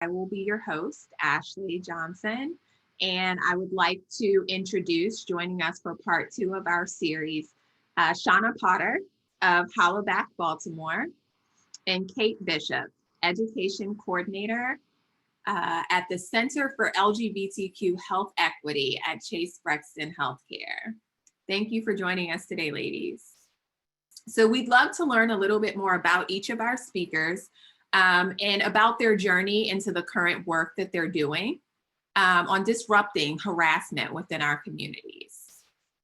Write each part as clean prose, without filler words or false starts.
I will be your host, Ashley Johnson, and I would like to introduce joining us for part two of our series, Shauna Potter of Hollaback, Baltimore, and Kate Bishop, Education Coordinator at the Center for LGBTQ Health Equity at Chase Brexton Healthcare. Thank you for joining us today, ladies. So we'd love to learn a little bit more about each of our speakers and about their journey into the current work that they're doing on disrupting harassment within our communities.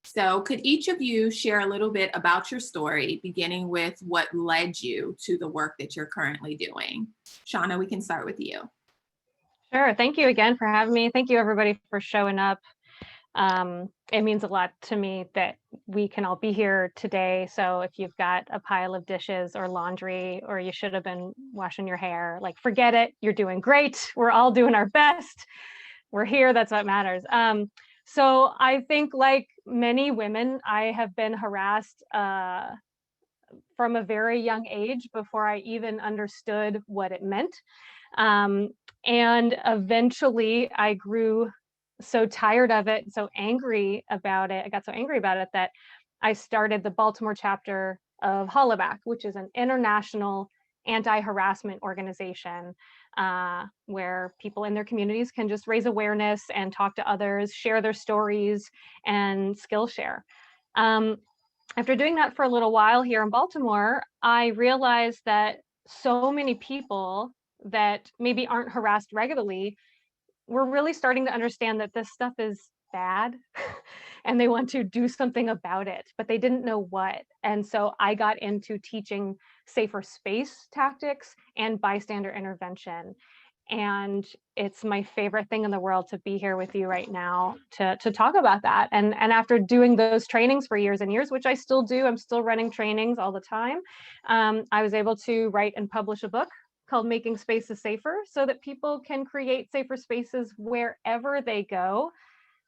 So could each of you share a little bit about your story, beginning with what led you to the work that you're currently doing? Shauna, we can start with you. Sure. Thank you again for having me. Thank you, everybody, for showing up. It means a lot to me that we can all be here today. So if you've got a pile of dishes or laundry, or you should have been washing your hair, like, forget it. You're doing great. We're all doing our best. We're here. That's what matters. So I think, like many women, I have been harassed from a very young age before I even understood what it meant. And eventually I grew so tired of it, so angry about it. I got so angry about it that I started the Baltimore chapter of Hollaback, which is an international anti-harassment organization where people in their communities can just raise awareness and talk to others, share their stories, and Skillshare. After doing that for a little while here in Baltimore, I realized that so many people that maybe aren't harassed regularly were really starting to understand that this stuff is bad and they want to do something about it, but they didn't know what. And so I got into teaching safer space tactics and bystander intervention. And it's my favorite thing in the world to be here with you right now to talk about that. And after doing those trainings for years and years, which I still do, I'm still running trainings all the time. I was able to write and publish a book called Making Spaces Safer, so that people can create safer spaces wherever they go,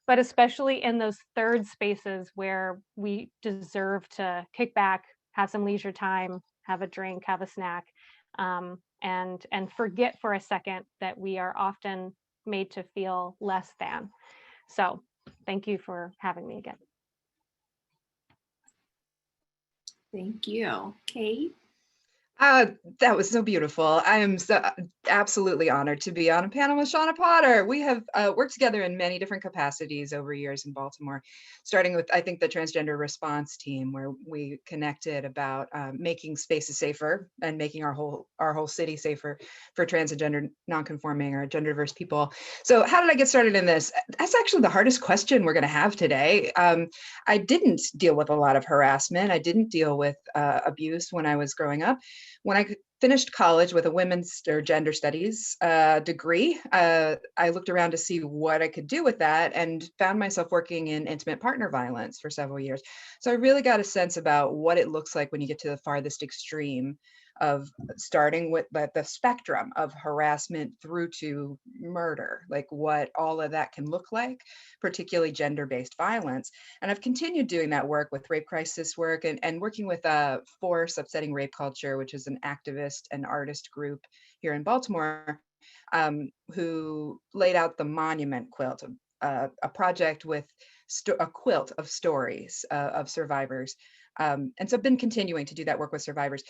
but especially in those third spaces where we deserve to kick back, have some leisure time, have a drink, have a snack, and forget for a second that we are often made to feel less than. So thank you for having me again. Thank you. Kate? That was so beautiful. I am so absolutely honored to be on a panel with Shauna Potter. We have worked together in many different capacities over years in Baltimore, starting with, I think, the transgender response team, where we connected about making spaces safer and making our whole city safer for trans and gender nonconforming or gender diverse people. So how did I get started in this? That's actually the hardest question we're going to have today. I didn't deal with a lot of harassment. I didn't deal with abuse when I was growing up. When I finished college with a women's or gender studies degree, I looked around to see what I could do with that and found myself working in intimate partner violence for several years. So I really got a sense about what it looks like when you get to the farthest extreme of starting with the spectrum of harassment through to murder, like what all of that can look like, particularly gender-based violence. And I've continued doing that work with rape crisis work and working with Force Upsetting Rape Culture, which is an activist and artist group here in Baltimore, who laid out the Monument Quilt, a project with a quilt of stories of survivors. And so I've been continuing to do that work with survivors.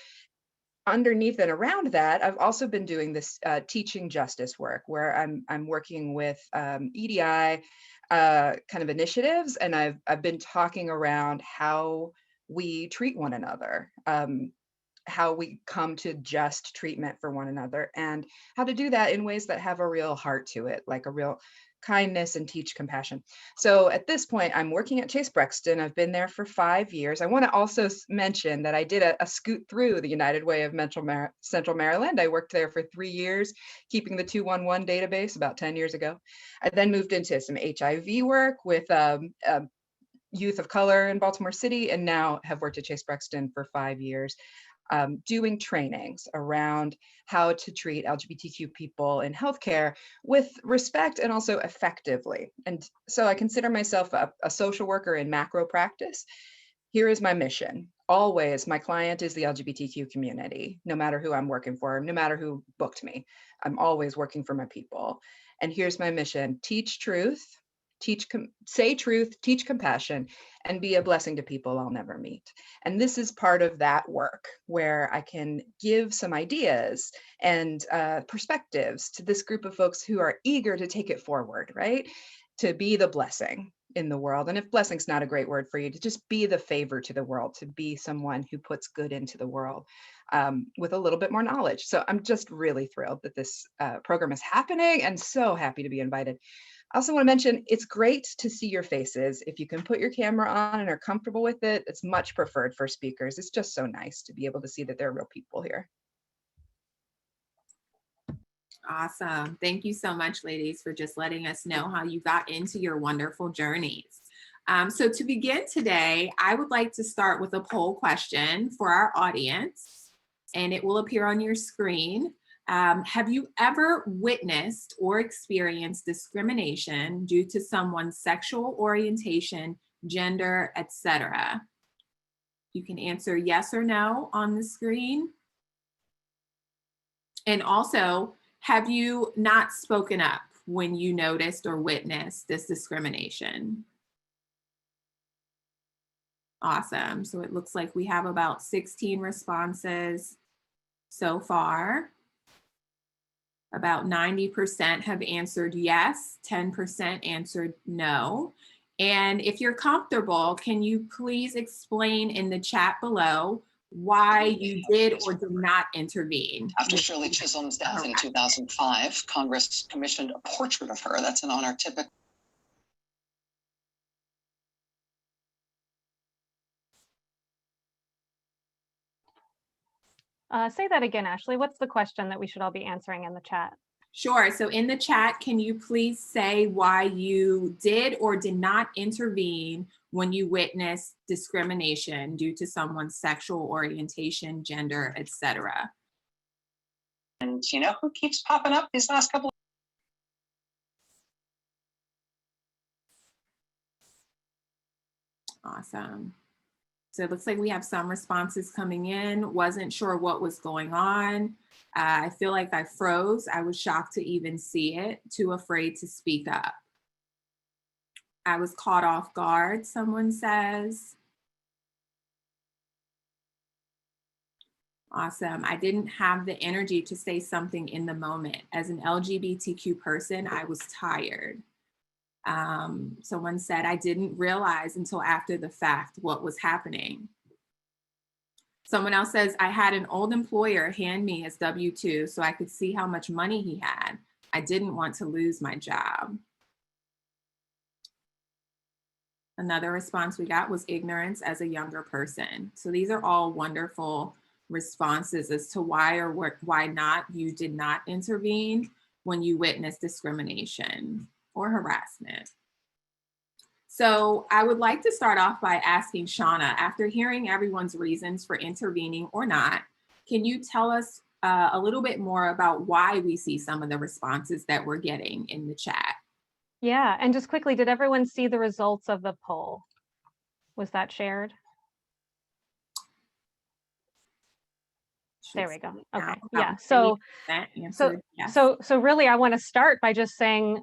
Underneath and around that, I've also been doing this teaching justice work, where I'm working with EDI kind of initiatives, and I've been talking around how we treat one another, how we come to just treatment for one another, and how to do that in ways that have a real heart to it, like a real kindness and teach compassion. So at this point, I'm working at Chase Brexton. I've been there for 5 years. I want to also mention that I did a scoot through the United Way of Central Maryland. I worked there for 3 years, keeping the 211 database about 10 years ago. I then moved into some HIV work with youth of color in Baltimore City, and now have worked at Chase Brexton for 5 years. Doing trainings around how to treat LGBTQ people in healthcare with respect and also effectively. And so I consider myself a social worker in macro practice. here is my mission. Always, my client is the LGBTQ community, no matter who I'm working for, no matter who booked me. I'm always working for my people. And here's my mission: teach truth, say truth, teach compassion, and be a blessing to people I'll never meet. And this is part of that work where I can give some ideas and perspectives to this group of folks who are eager to take it forward, right? To be the blessing in the world. And if blessing's not a great word for you, to just be the favor to the world, to be someone who puts good into the world with a little bit more knowledge. So I'm just really thrilled that this program is happening and so happy to be invited. I also want to mention, it's great to see your faces. If you can put your camera on and are comfortable with it, it's much preferred for speakers. It's just so nice to be able to see that there are real people here. Awesome. Thank you so much, ladies, for just letting us know how you got into your wonderful journeys. So to begin today, I would like to start with a poll question for our audience, and it will appear on your screen. Have you ever witnessed or experienced discrimination due to someone's sexual orientation, gender, etc.? You can answer yes or no on the screen. And also, have you not spoken up when you noticed or witnessed this discrimination? Awesome. So it looks like we have about 16 responses so far. About 90% have answered yes, 10% answered no. And if you're comfortable, can you please explain in the chat below why you did or did not intervene? After Shirley Chisholm's death in 2005, Congress commissioned a portrait of her. That's an honor typically. Say that again, Ashley. What's the question that we should all be answering in the chat? Sure. So in the chat, can you please say why you did or did not intervene when you witnessed discrimination due to someone's sexual orientation, gender, etc.? And you know who keeps popping up these last couple? Awesome. So it looks like we have some responses coming in. Wasn't sure what was going on. I feel like I froze. I was shocked to even see it. Too afraid to speak up. I was caught off guard, someone says. Awesome. I didn't have the energy to say something in the moment. As an LGBTQ person, I was tired. Someone said, I didn't realize until after the fact what was happening. Someone else says, I had an old employer hand me his W-2 so I could see how much money he had. I didn't want to lose my job. Another response we got was ignorance as a younger person. So these are all wonderful responses as to why or why not you did not intervene when you witnessed discrimination or harassment. So I would like to start off by asking Shauna, after hearing everyone's reasons for intervening or not, can you tell us a little bit more about why we see some of the responses that we're getting in the chat? Yeah, and just quickly, did everyone see the results of the poll? Was that shared? There we go. Okay. Yeah. So really, I want to start by just saying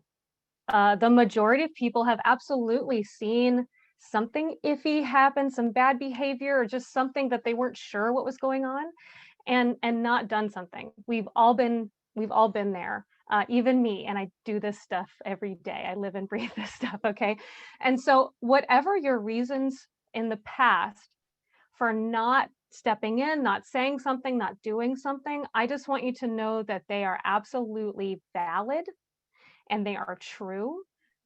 the majority of people have absolutely seen something iffy happen, some bad behavior, or just something that they weren't sure what was going on, and not done something. We've all been there. Even me, and I do this stuff every day. I live and breathe this stuff. Okay. And so whatever your reasons in the past for not stepping in, not saying something, not doing something, I just want you to know that they are absolutely valid and they are true.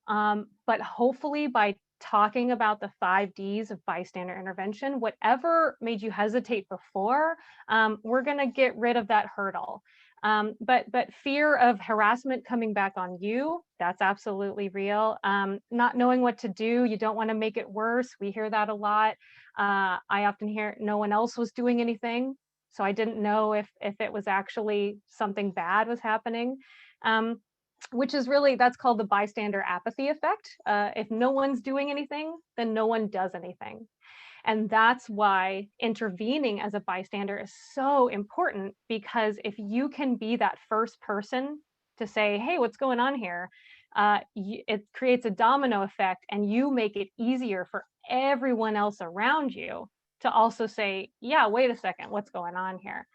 But hopefully by talking about the 5 Ds of bystander intervention, whatever made you hesitate before, we're going to get rid of that hurdle. But fear of harassment coming back on you, that's absolutely real. Not knowing what to do, you don't want to make it worse. We hear that a lot. I often hear no one else was doing anything, so I didn't know if it was actually something bad was happening. Which is really, that's called the bystander apathy effect. If no one's doing anything, then no one does anything. And that's why intervening as a bystander is so important, because if you can be that first person to say, hey, what's going on here? It creates a domino effect, and you make it easier for everyone else around you to also say, yeah, wait a second, what's going on here?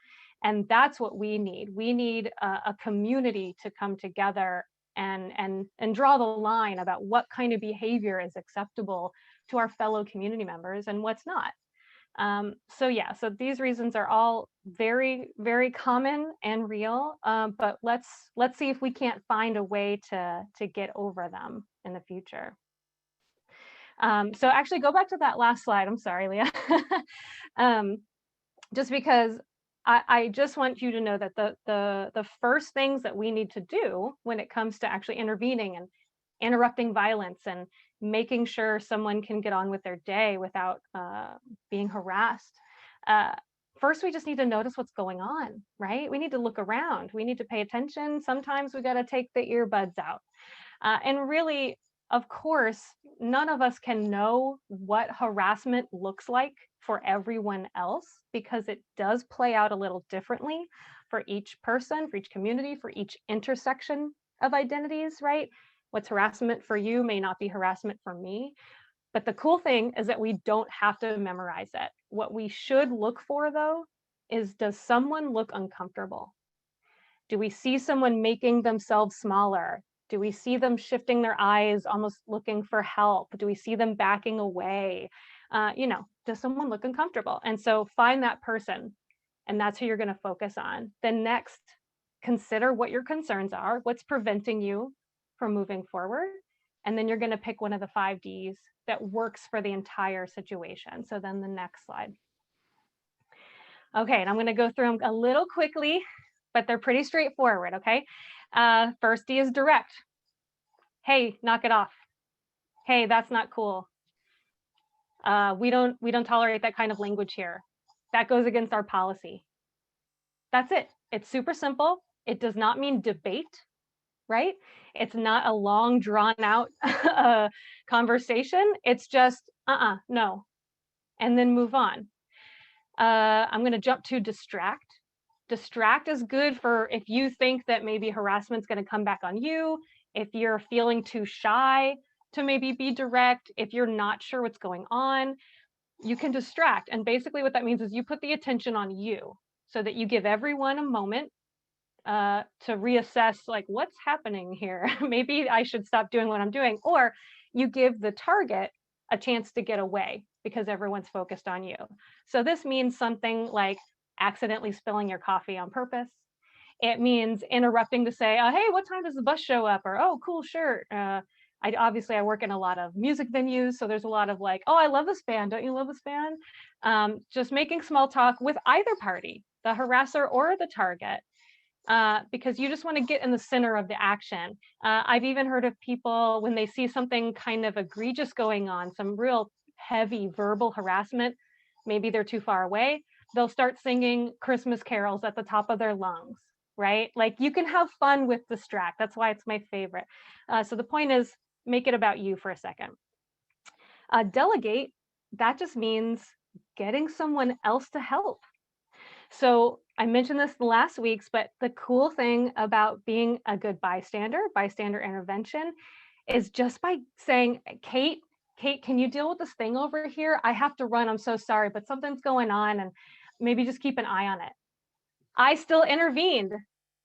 And that's what we need. We need a community to come together and draw the line about what kind of behavior is acceptable to our fellow community members and what's not. So yeah, so these reasons are all very, very common and real, but let's see if we can't find a way to get over them in the future. So actually go back to that last slide. I'm sorry, Leah. Just because I just want you to know that the first things that we need to do when it comes to actually intervening and interrupting violence and making sure someone can get on with their day without being harassed. First, we just need to notice what's going on, right? We need to look around. We need to pay attention. Sometimes we got to take the earbuds out. And really, of course, none of us can know what harassment looks like for everyone else, because it does play out a little differently for each person, for each community, for each intersection of identities, right? What's harassment for you may not be harassment for me. But the cool thing is that we don't have to memorize it. What we should look for, though, is, does someone look uncomfortable? Do we see someone making themselves smaller? Do we see them shifting their eyes, almost looking for help? Do we see them backing away? Does someone look uncomfortable? And so find that person, and that's who you're going to focus on. Then next, consider what your concerns are, what's preventing you from moving forward. And then you're going to pick one of the 5 Ds that works for the entire situation. So then the next slide. Okay, and I'm going to go through them a little quickly, but they're pretty straightforward, okay? First D is direct. Hey, knock it off. Hey, that's not cool. We don't tolerate that kind of language here. That goes against our policy. That's it. It's super simple. It does not mean debate, right? It's not a long drawn out conversation. It's just, no. And then move on. I'm going to jump to distract. Distract is good for if you think that maybe harassment's going to come back on you, if you're feeling too shy to maybe be direct, if you're not sure what's going on, you can distract. And basically what that means is you put the attention on you so that you give everyone a moment to reassess, like, what's happening here? Maybe I should stop doing what I'm doing. Or you give the target a chance to get away because everyone's focused on you. So this means something like accidentally spilling your coffee on purpose. It means interrupting to say, hey, what time does the bus show up? Or, oh, cool shirt. I work in a lot of music venues, so there's a lot of like, oh, I love this band. Don't you love this band? Just making small talk with either party, the harasser or the target, because you just want to get in the center of the action. I've even heard of people when they see something kind of egregious going on, some real heavy verbal harassment, maybe they're too far away, they'll start singing Christmas carols at the top of their lungs, right? Like, you can have fun with distract. That's why it's my favorite. So the point is, make it about you for a second. Delegate, that just means getting someone else to help. So I mentioned this in last week's, but the cool thing about being a good bystander intervention, is just by saying, Kate, can you deal with this thing over here? I have to run. I'm so sorry, but something's going on, and maybe just keep an eye on it. I still intervened.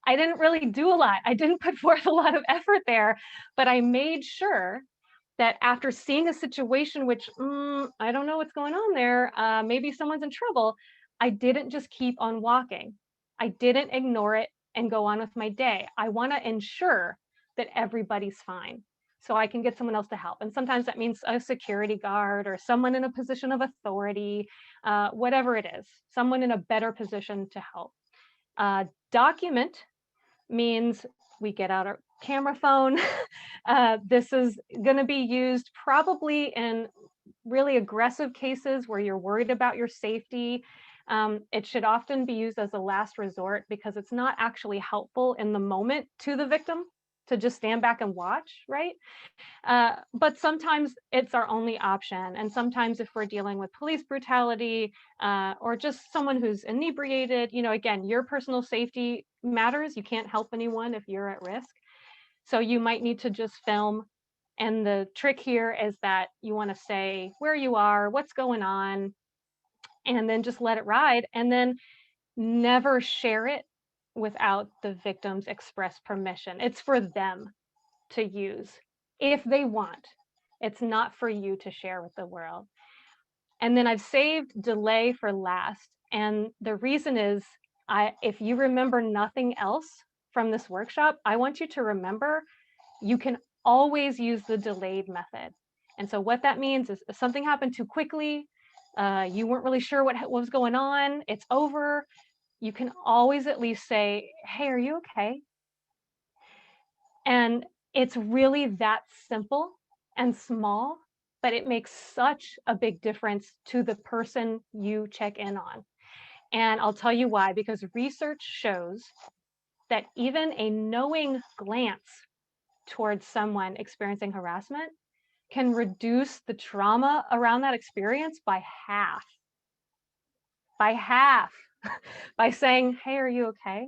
I didn't really do a lot. I didn't put forth a lot of effort there, but I made sure that after seeing a situation which, I don't know what's going on there, maybe someone's in trouble, I didn't just keep on walking. I didn't ignore it and go on with my day. I want to ensure that everybody's fine so I can get someone else to help. And sometimes that means a security guard or someone in a position of authority, whatever it is, someone in a better position to help. Document means we get out our camera phone. This is going to be used probably in really aggressive cases where you're worried about your safety. It should often be used as a last resort because it's not actually helpful in the moment to the victim. to just stand back and watch, right? But sometimes it's our only option. And sometimes if we're dealing with police brutality or just someone who's inebriated, again, your personal safety matters. You can't help anyone if you're at risk. So you might need to just film. And the trick here is that you want to say where you are, what's going on, and then just let it ride. And then never share it without the victim's express permission. It's for them to use if they want. It's not for you to share with the world. And then I've saved delay for last. And the reason is, if you remember nothing else from this workshop, I want you to remember you can always use the delayed method. And so what that means is if something happened too quickly, you weren't really sure what was going on, it's over, you can always at least say, hey, are you okay? And it's really that simple and small, but it makes such a big difference to the person you check in on. And I'll tell you why, because research shows that even a knowing glance towards someone experiencing harassment can reduce the trauma around that experience by half. By saying, hey, are you okay?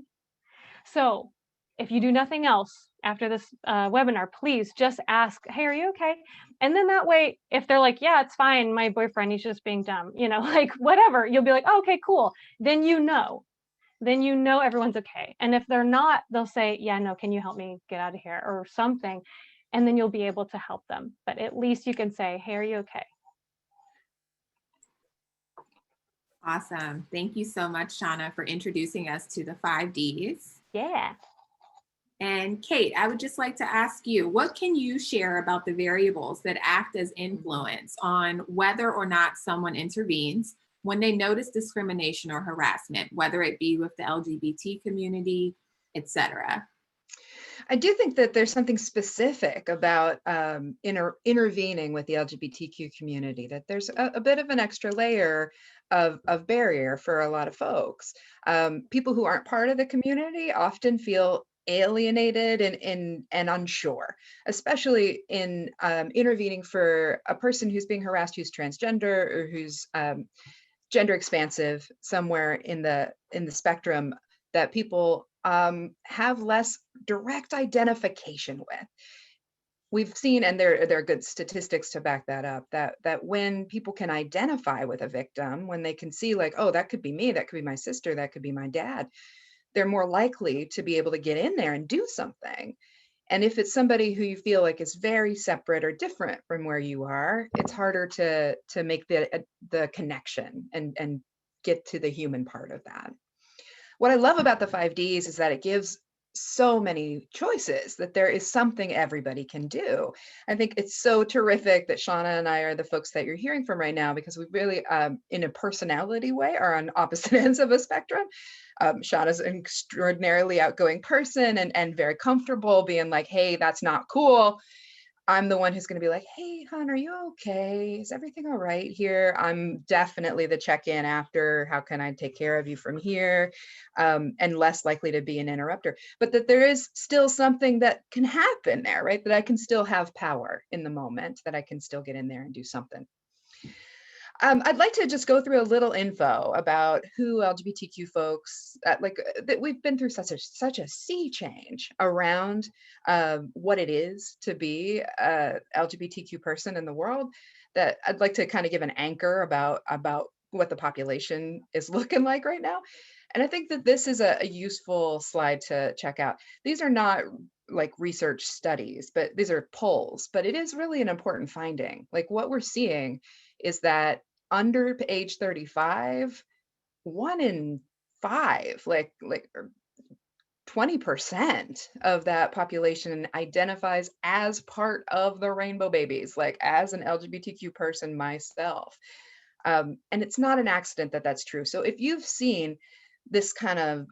So if you do nothing else after this webinar, please just ask, hey, are you okay? And then that way, if they're like, yeah, it's fine, my boyfriend, he's just being dumb, like whatever, you'll be like, oh, okay, cool. Then you know everyone's okay. And if they're not, they'll say, yeah, no, can you help me get out of here or something? And then you'll be able to help them. But at least you can say, hey, are you okay? Awesome. Thank you so much, Shauna, for introducing us to the 5 Ds. Yeah. And Kate, I would just like to ask you, what can you share about the variables that act as influence on whether or not someone intervenes when they notice discrimination or harassment, whether it be with the LGBT community, etc.? I do think that there's something specific about intervening with the LGBTQ community, that there's a bit of an extra layer of barrier for a lot of folks. People who aren't part of the community often feel alienated and unsure, especially in intervening for a person who's being harassed, who's transgender or who's gender expansive somewhere in the spectrum that people have less direct identification with. We've seen, and there are good statistics to back that up, that when people can identify with a victim, when they can see like, oh, that could be me, that could be my sister, that could be my dad, they're more likely to be able to get in there and do something. And if it's somebody who you feel like is very separate or different from where you are, it's harder to make the connection and get to the human part of that. What I love about the 5 Ds is that it gives so many choices, that there is something everybody can do. I think it's so terrific that Shauna and I are the folks that you're hearing from right now, because we really, in a personality way, are on opposite ends of a spectrum. Shauna's an extraordinarily outgoing person and very comfortable being like, hey, that's not cool. I'm the one who's going to be like, hey, hon, are you okay? Is everything all right here? I'm definitely the check-in after. How can I take care of you from here? And less likely to be an interrupter. But that there is still something that can happen there, right? That I can still have power in the moment, that I can still get in there and do something. I'd like to just go through a little info about who LGBTQ folks, that we've been through such a sea change around what it is to be a LGBTQ person in the world, that I'd like to kind of give an anchor about what the population is looking like right now. And I think that this is a useful slide to check out. These are not like research studies, but these are polls, but it is really an important finding. Like what we're seeing is that under age 35, 1 in 5, like 20% of that population identifies as part of the rainbow babies, like as an LGBTQ person myself. And it's not an accident that that's true. So if you've seen this kind of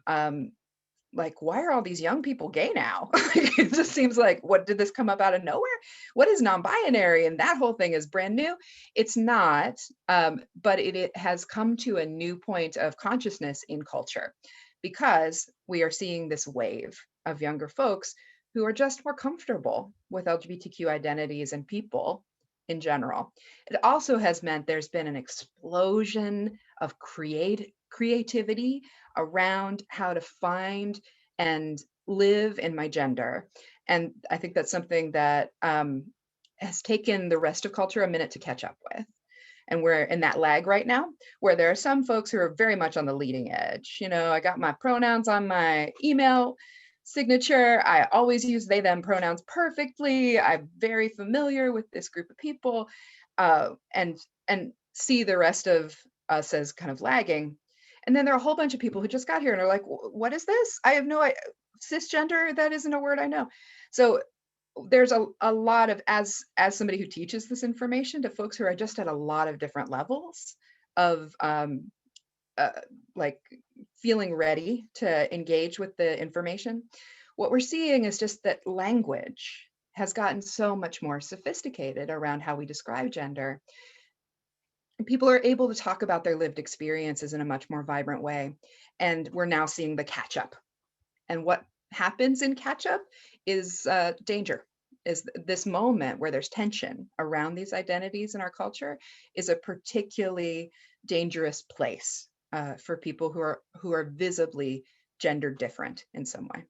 like, why are all these young people gay now? It just seems like, what, did this come up out of nowhere? What is non-binary? And that whole thing is brand new. It's not, but it has come to a new point of consciousness in culture, because we are seeing this wave of younger folks who are just more comfortable with LGBTQ identities and people in general. It also has meant there's been an explosion of creativity around how to find and live in my gender. And I think that's something that has taken the rest of culture a minute to catch up with. And we're in that lag right now, where there are some folks who are very much on the leading edge. You know, I got my pronouns on my email signature. I always use they, them pronouns perfectly. I'm very familiar with this group of people, and see the rest of us as kind of lagging. And then there are a whole bunch of people who just got here and are like, what is this? I have no idea. Cisgender, that isn't a word I know. So there's a lot of, as somebody who teaches this information to folks who are just at a lot of different levels of like feeling ready to engage with the information, what we're seeing is just that language has gotten so much more sophisticated around how we describe gender. People are able to talk about their lived experiences in a much more vibrant way. And we're now seeing the catch up. And what happens in catch up is danger. Is this moment where there's tension around these identities in our culture is a particularly dangerous place for people who are visibly gender different in some way.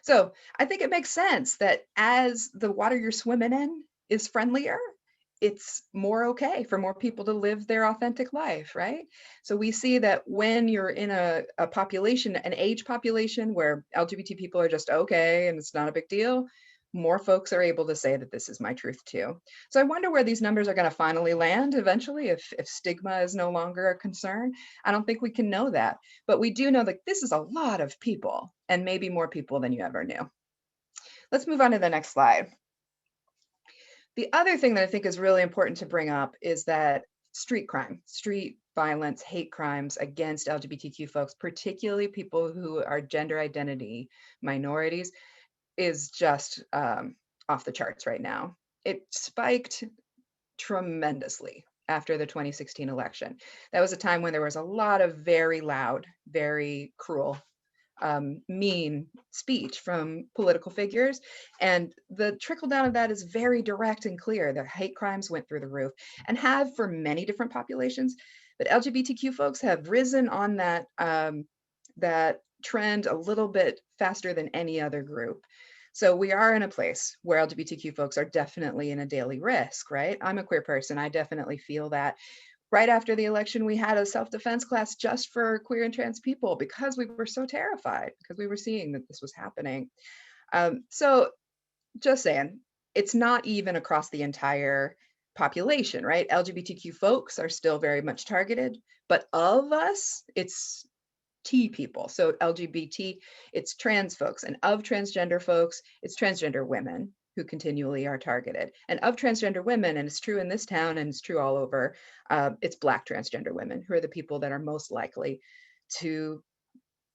So I think it makes sense that as the water you're swimming in is friendlier, it's more okay for more people to live their authentic life, right? So we see that when you're in a population, an age population where LGBT people are just okay and it's not a big deal, more folks are able to say that this is my truth too. So I wonder where these numbers are going to finally land eventually, if stigma is no longer a concern. I don't think we can know that, but we do know that this is a lot of people, and maybe more people than you ever knew. Let's move on to the next slide. The other thing that I think is really important to bring up is that street crime, street violence, hate crimes against LGBTQ folks, particularly people who are gender identity minorities, is just off the charts right now. It spiked tremendously after the 2016 election. That was a time when there was a lot of very loud, very cruel, mean speech from political figures. And the trickle down of that is very direct and clear. The hate crimes went through the roof and have for many different populations, but LGBTQ folks have risen on that, that trend a little bit faster than any other group. So we are in a place where LGBTQ folks are definitely in a daily risk, right? I'm a queer person. I definitely feel that. Right after the election, we had a self-defense class just for queer and trans people because we were so terrified, because we were seeing that this was happening. So just saying, it's not even across the entire population, right? LGBTQ folks are still very much targeted, but of us, it's T people. So LGBT, it's trans folks, and of transgender folks, it's transgender women who continually are targeted. And of transgender women, and it's true in this town and it's true all over, it's Black transgender women who are the people that are most likely to,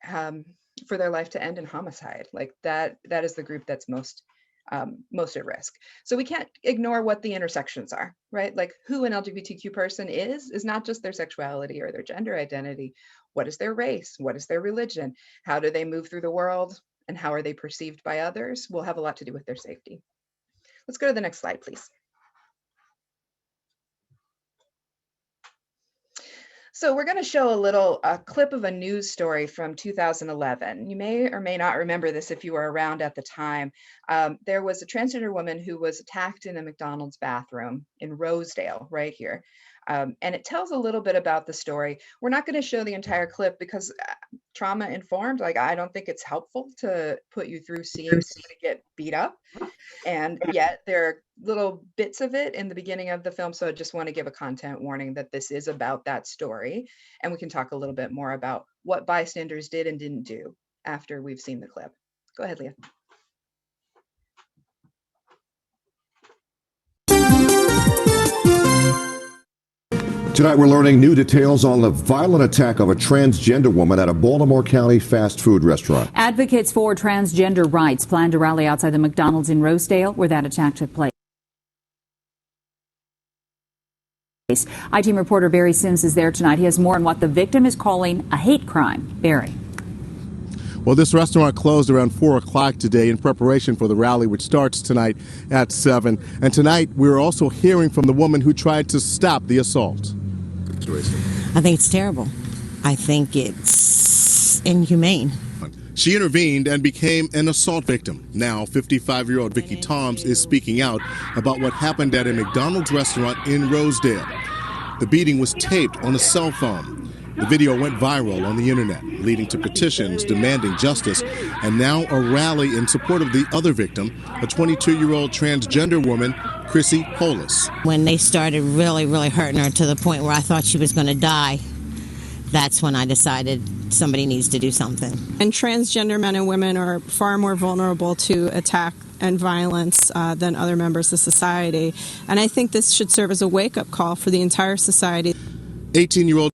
for their life to end in homicide. Like that is the group that's most at risk. So we can't ignore what the intersections are, right? Like who an LGBTQ person is not just their sexuality or their gender identity. What is their race? What is their religion? How do they move through the world? And how are they perceived by others? Will have a lot to do with their safety. Let's go to the next slide, please. So we're going to show a clip of a news story from 2011. You may or may not remember this if you were around at the time. There was a transgender woman who was attacked in a McDonald's bathroom in Rosedale, right here. And it tells a little bit about the story. We're not going to show the entire clip because trauma informed, like I don't think it's helpful to put you through seeing somebody get beat up. And yet there are little bits of it in the beginning of the film. So I just want to give a content warning that this is about that story. And we can talk a little bit more about what bystanders did and didn't do after we've seen the clip. Go ahead, Leah. Tonight we're learning new details on the violent attack of a transgender woman at a Baltimore County fast food restaurant. Advocates for transgender rights plan to rally outside the McDonald's in Rosedale where that attack took place. I-Team reporter Barry Sims is there tonight. He has more on what the victim is calling a hate crime. Barry. Well, this restaurant closed around 4 o'clock today in preparation for the rally, which starts tonight at 7. And tonight, we're also hearing from the woman who tried to stop the assault. I think it's terrible. I think it's inhumane. She intervened and became an assault victim. Now, 55-year-old Vicky Toms is speaking out about what happened at a McDonald's restaurant in Rosedale. The beating was taped on a cell phone. The video went viral on the internet, leading to petitions demanding justice, and now a rally in support of the other victim, a 22-year-old transgender woman, Chrissy Polis. When they started really hurting her to the point where I thought she was going to die, that's when I decided somebody needs to do something. And transgender men and women are far more vulnerable to attack and violence than other members of society. And I think this should serve as a wake-up call for the entire society. 18-year-old.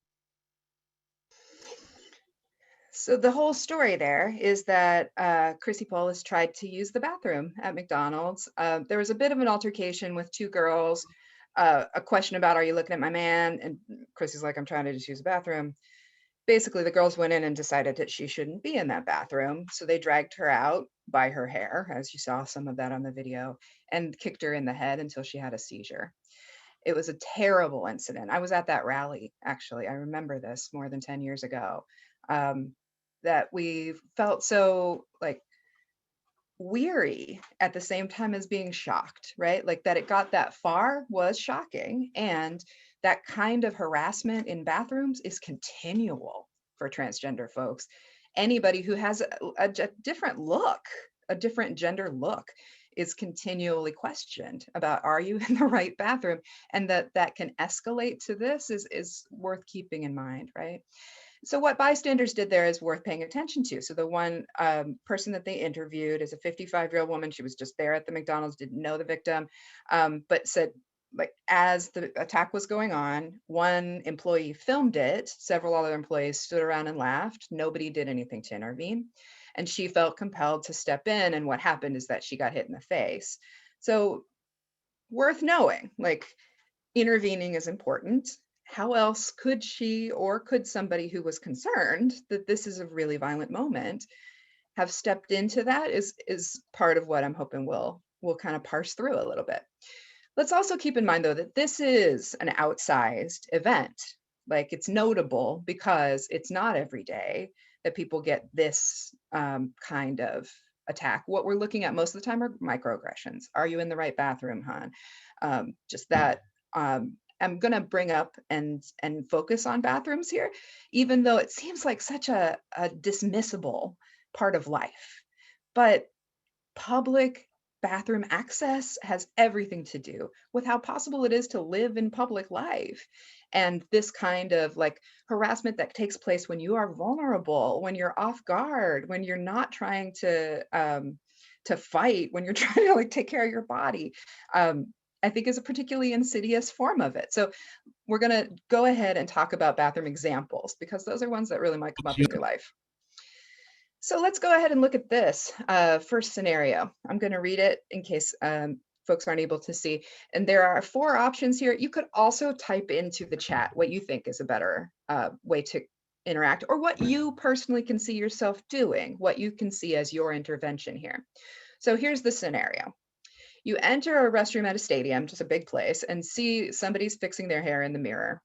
So the whole story there is that Chrissy Polis tried to use the bathroom at McDonald's. There was a bit of an altercation with two girls, a question about, are you looking at my man? And Chrissy's like, I'm trying to just use the bathroom. Basically, the girls went in and decided that she shouldn't be in that bathroom. So they dragged her out by her hair, as you saw some of that on the video, and kicked her in the head until she had a seizure. It was a terrible incident. I was at that rally, actually. I remember this more than 10 years ago. That we felt so like weary at the same time as being shocked, right? Like that it got that far was shocking. And that kind of harassment in bathrooms is continual for transgender folks. Anybody who has a different look, a different gender look, is continually questioned about, are you in the right bathroom? And that can escalate to this is worth keeping in mind, right? So what bystanders did there is worth paying attention to. So the one person that they interviewed is a 55-year-old woman. She was just there at the McDonald's, didn't know the victim, but said, like, as the attack was going on, one employee filmed it. Several other employees stood around and laughed. Nobody did anything to intervene. And she felt compelled to step in. And what happened is that she got hit in the face. So worth knowing, like, intervening is important. How else could she, or could somebody who was concerned that this is a really violent moment, have stepped into that is part of what I'm hoping we'll kind of parse through a little bit. Let's also keep in mind, though, that this is an outsized event. Like, it's notable because it's not every day that people get this kind of attack. What we're looking at most of the time are microaggressions. Are you in the right bathroom, hon? Just that. I'm going to bring up and focus on bathrooms here, even though it seems like such a dismissible part of life. But public bathroom access has everything to do with how possible it is to live in public life. And this kind of like harassment that takes place when you are vulnerable, when you're off guard, when you're not trying to fight, when you're trying to like take care of your body, I think is a particularly insidious form of it. So we're going to go ahead and talk about bathroom examples, because those are ones that really might come up in your life. So let's go ahead and look at this first scenario. I'm going to read it in case folks aren't able to see. And there are 4 options here. You could also type into the chat what you think is a better way to interact, or what you personally can see yourself doing, what you can see as your intervention here. So here's the scenario. You enter a restroom at a stadium, just a big place, and see somebody's fixing their hair in the mirror.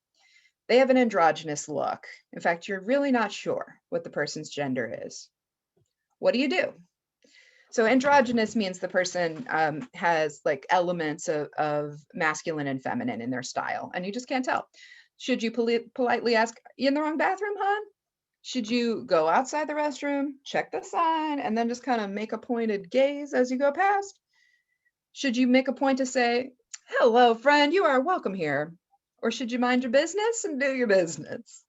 They have an androgynous look. In fact, you're really not sure what the person's gender is. What do you do? So androgynous means the person has like elements of masculine and feminine in their style, and you just can't tell. Should you politely ask, you in the wrong bathroom, hon? Should you go outside the restroom, check the sign, and then just kind of make a pointed gaze as you go past? Should you make a point to say, hello, friend, you are welcome here? Or should you mind your business and do your business?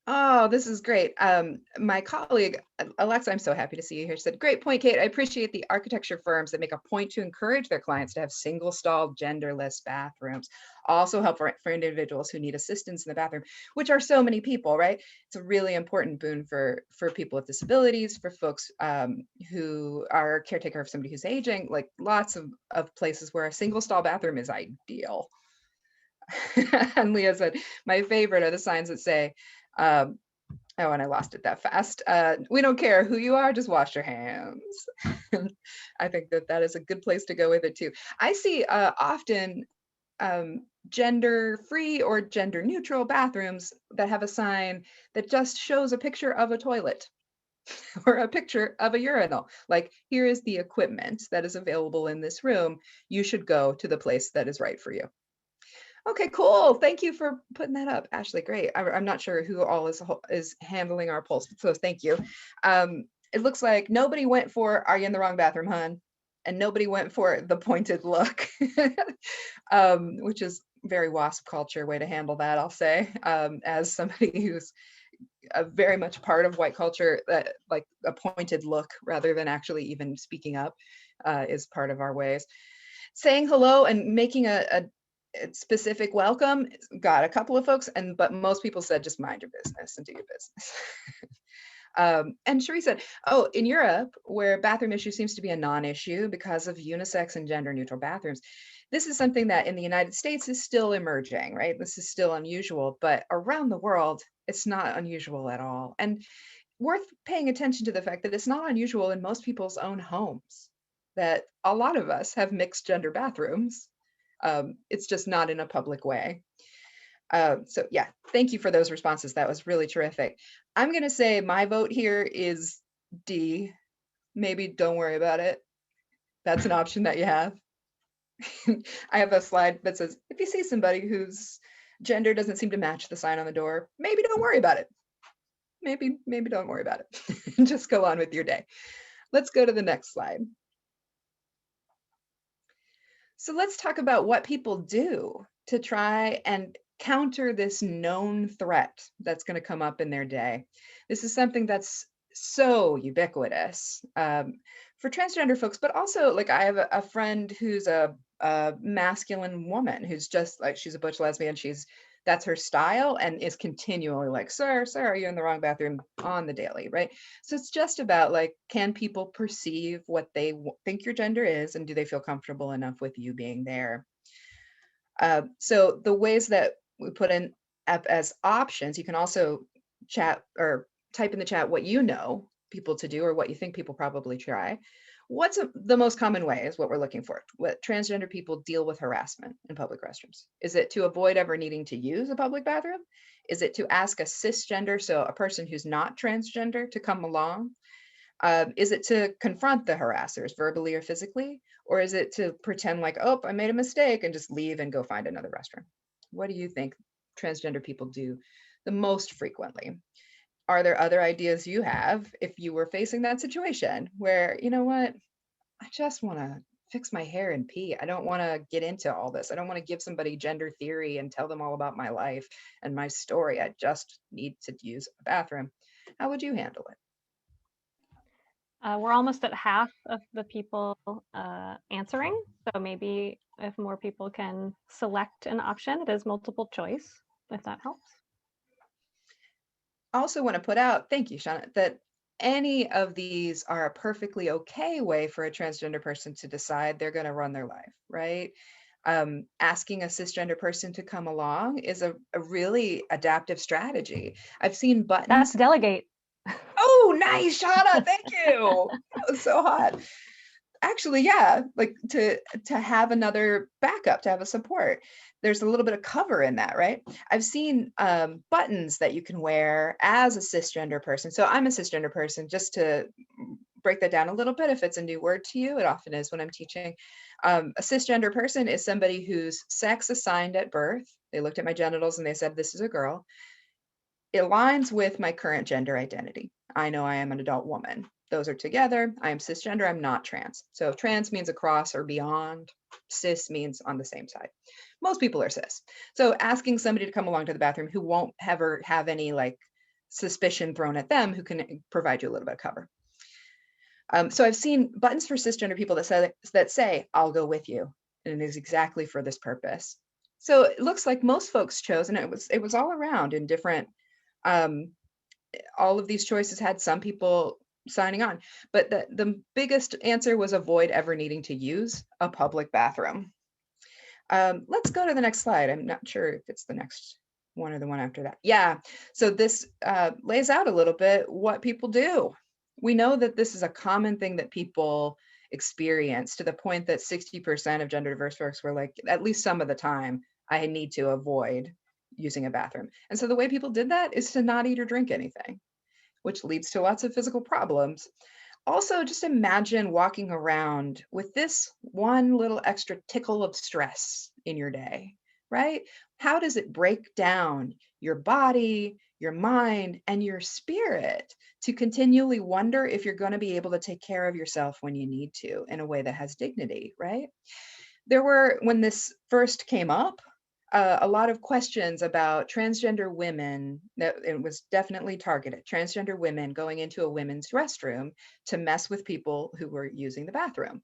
Oh, this is great. My colleague, Alexa, I'm so happy to see you here. She said, great point, Kate. I appreciate the architecture firms that make a point to encourage their clients to have single-stall, genderless bathrooms. Also help for individuals who need assistance in the bathroom, which are so many people, right? It's a really important boon for people with disabilities, for folks who are a caretaker of somebody who's aging, like lots of places where a single-stall bathroom is ideal. And Leah said, my favorite are the signs that say, oh, and I lost it that fast. We don't care who you are, just wash your hands. I think that that is a good place to go with it too. I see often gender-free or gender-neutral bathrooms that have a sign that just shows a picture of a toilet or a picture of a urinal. Like, here is the equipment that is available in this room. You should go to the place that is right for you. Okay, cool. Thank you for putting that up, Ashley. Great. I'm not sure who all is handling our polls, so thank you. It looks like nobody went for, are you in the wrong bathroom, hun? And nobody went for the pointed look, which is very WASP culture way to handle that, I'll say, as somebody who's very much part of white culture, that like a pointed look rather than actually even speaking up is part of our ways. Saying hello and making a specific welcome got a couple of folks, but most people said just mind your business and do your business. And Cherie said, oh, in Europe, where bathroom issue seems to be a non-issue because of unisex and gender neutral bathrooms, this is something that in the United States is still emerging, right? This is still unusual, but around the world, it's not unusual at all. And worth paying attention to the fact that it's not unusual in most people's own homes, that a lot of us have mixed gender bathrooms. It's just not in a public way. So yeah, thank you for those responses. That was really terrific. I'm going to say my vote here is D. Maybe don't worry about it. That's an option that you have. I have a slide that says, if you see somebody whose gender doesn't seem to match the sign on the door, maybe don't worry about it. Maybe don't worry about it. Just go on with your day. Let's go to the next slide. So let's talk about what people do to try and counter this known threat that's going to come up in their day. This is something that's so ubiquitous for transgender folks, but also like I have a friend who's a masculine woman who's just like, she's a butch lesbian. That's her style and is continually like, sir, are you in the wrong bathroom on the daily, right? So it's just about like, can people perceive what they think your gender is, and do they feel comfortable enough with you being there? So the ways that we put in up as options, you can also chat or type in the chat what you know people to do or what you think people probably try. What's the most common way is what we're looking for. What transgender people deal with harassment in public restrooms. Is it to avoid ever needing to use a public bathroom? Is it to ask a cisgender, so a person who's not transgender, to come along? Is it to confront the harassers verbally or physically? Or is it to pretend like, oh, I made a mistake and just leave and go find another restroom? What do you think transgender people do the most frequently? Are there other ideas you have if you were facing that situation where, you know what, I just want to fix my hair and pee. I don't want to get into all this. I don't want to give somebody gender theory and tell them all about my life and my story. I just need to use a bathroom. How would you handle it? We're almost at half of the people answering. So maybe if more people can select an option, it is multiple choice, if that helps. I also want to put out, thank you, Shauna, that any of these are a perfectly okay way for a transgender person to decide they're going to run their life, right? Asking a cisgender person to come along is a really adaptive strategy. I've seen buttons. That's delegate. Oh, nice, Shauna. Thank you. That was so hot. Actually, yeah, like to have another backup, to have a support. There's a little bit of cover in that, right? I've seen buttons that you can wear as a cisgender person. So I'm a cisgender person, just to break that down a little bit. If it's a new word to you, it often is when I'm teaching. A cisgender person is somebody whose sex assigned at birth. They looked at my genitals and they said, this is a girl. It aligns with my current gender identity. I know I am an adult woman. Those are together. I am cisgender, I'm not trans. So if trans means across or beyond, cis means on the same side. Most people are cis. So asking somebody to come along to the bathroom who won't ever have any like suspicion thrown at them, who can provide you a little bit of cover. So I've seen buttons for cisgender people that say, I'll go with you. And it is exactly for this purpose. So it looks like most folks chose, and it was all around in different, all of these choices had some people signing on, but the biggest answer was avoid ever needing to use a public bathroom. Let's go to the next slide. I'm not sure if it's the next one or the one after that. Yeah, so this lays out a little bit what people do. We know that this is a common thing that people experience, to the point that 60% of gender diverse folks were like, at least some of the time, I need to avoid using a bathroom. And so the way people did that is to not eat or drink anything, which leads to lots of physical problems. Also, just imagine walking around with this one little extra tickle of stress in your day, right? How does it break down your body, your mind, and your spirit to continually wonder if you're going to be able to take care of yourself when you need to in a way that has dignity, right? There were, when this first came up, a lot of questions about transgender women. That it was definitely targeted, transgender women going into a women's restroom to mess with people who were using the bathroom.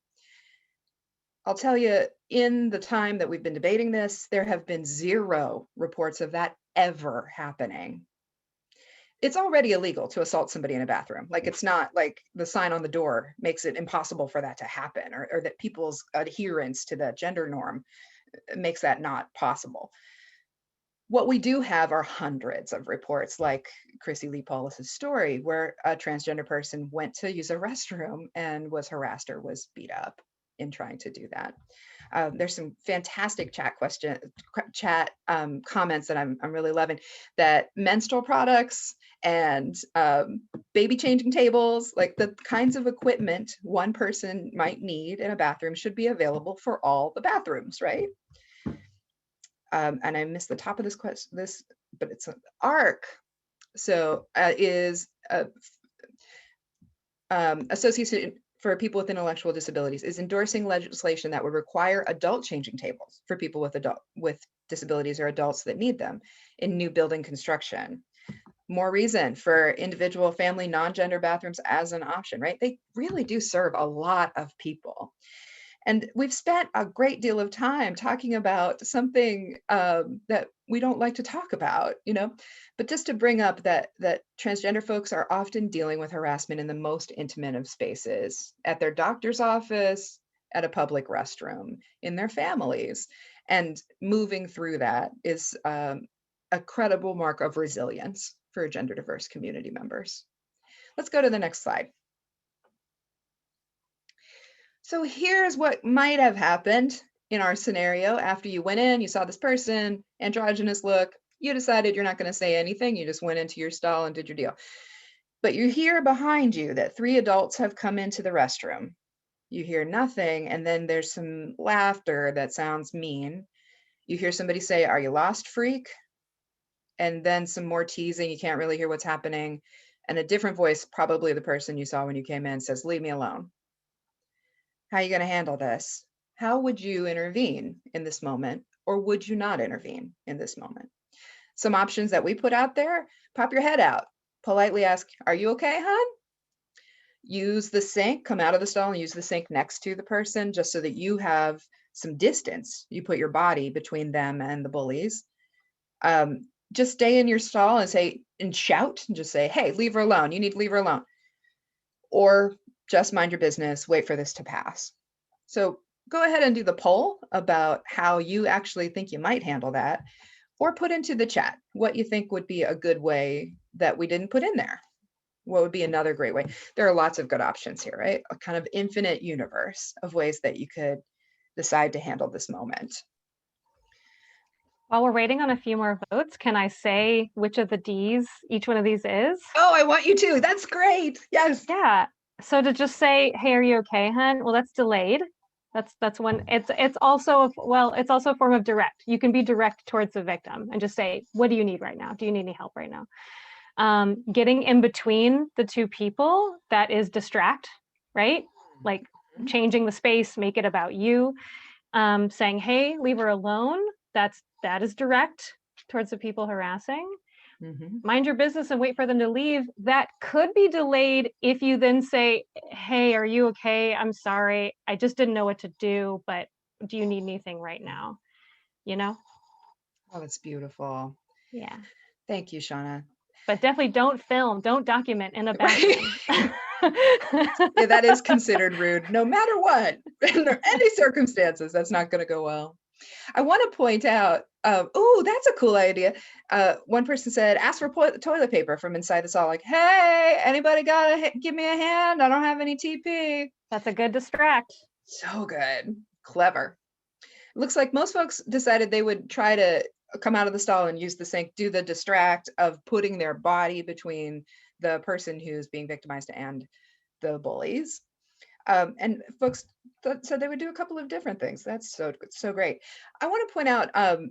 I'll tell you, in the time that we've been debating this, there have been 0 reports of that ever happening. It's already illegal to assault somebody in a bathroom. Like, it's not like the sign on the door makes it impossible for that to happen, or that people's adherence to the gender norm makes that not possible. What we do have are hundreds of reports, like Chrissy Lee Paulus's story, where a transgender person went to use a restroom and was harassed or was beat up in trying to do that. There's some fantastic chat comments that I'm really loving, that menstrual products and baby changing tables, like the kinds of equipment one person might need in a bathroom, should be available for all the bathrooms, right? And I missed the top of this question, but it's an ARC. So is Association for People with Intellectual Disabilities is endorsing legislation that would require adult changing tables for people with disabilities or adults that need them in new building construction. More reason for individual, family, non-gender bathrooms as an option, right? They really do serve a lot of people. And we've spent a great deal of time talking about something that we don't like to talk about, but just to bring up that transgender folks are often dealing with harassment in the most intimate of spaces, at their doctor's office, at a public restroom, in their families. And moving through that is a credible mark of resilience for gender diverse community members. Let's go to the next slide. So here's what might have happened in our scenario. After you went in, you saw this person, androgynous look, you decided you're not going to say anything. You just went into your stall and did your deal. But you hear behind you that 3 adults have come into the restroom. You hear nothing, and then there's some laughter that sounds mean. You hear somebody say, "Are you lost, freak?" And then some more teasing. You can't really hear what's happening. And a different voice, probably the person you saw when you came in, says, "Leave me alone." How are you going to handle this? How would you intervene in this moment, or would you not intervene in this moment? Some options that we put out there: pop your head out, politely ask, "Are you okay, hon?" Use the sink, come out of the stall and use the sink next to the person, just so that you have some distance. You put your body between them and the bullies. Just stay in your stall and shout and just say, "Hey, leave her alone. You need to leave her alone." Or just mind your business, wait for this to pass. So go ahead and do the poll about how you actually think you might handle that, or put into the chat what you think would be a good way that we didn't put in there. What would be another great way? There are lots of good options here, right? A kind of infinite universe of ways that you could decide to handle this moment. While we're waiting on a few more votes, can I say which of the Ds each one of these is? Oh, I want you to. That's great. Yes. Yeah. So to just say, "Hey, are you okay, hun?" Well, that's delayed. That's one. It's also it's also a form of direct. You can be direct towards the victim and just say, "What do you need right now? Do you need any help right now?" Getting in between the 2 people, that is distract, right? Like changing the space, make it about you. Saying, "Hey, leave her alone." That is direct towards the people harassing. Mind your business and wait for them to leave. That could be delayed if you then say, "Hey, are you okay? I'm sorry. I just didn't know what to do, but do you need anything right now?" Oh, that's beautiful. Yeah. Thank you, Shauna. But definitely don't film, don't document in a bathroom. Yeah, that is considered rude, no matter what. Under any circumstances, that's not going to go well. I want to point out, oh, that's a cool idea. One person said, ask for toilet paper from inside the stall. Like, hey, anybody give me a hand? I don't have any TP. That's a good distract. So good. Clever. Looks like most folks decided they would try to come out of the stall and use the sink, do the distract of putting their body between the person who's being victimized and the bullies. And folks said they would do a couple of different things. That's so great. I want to point out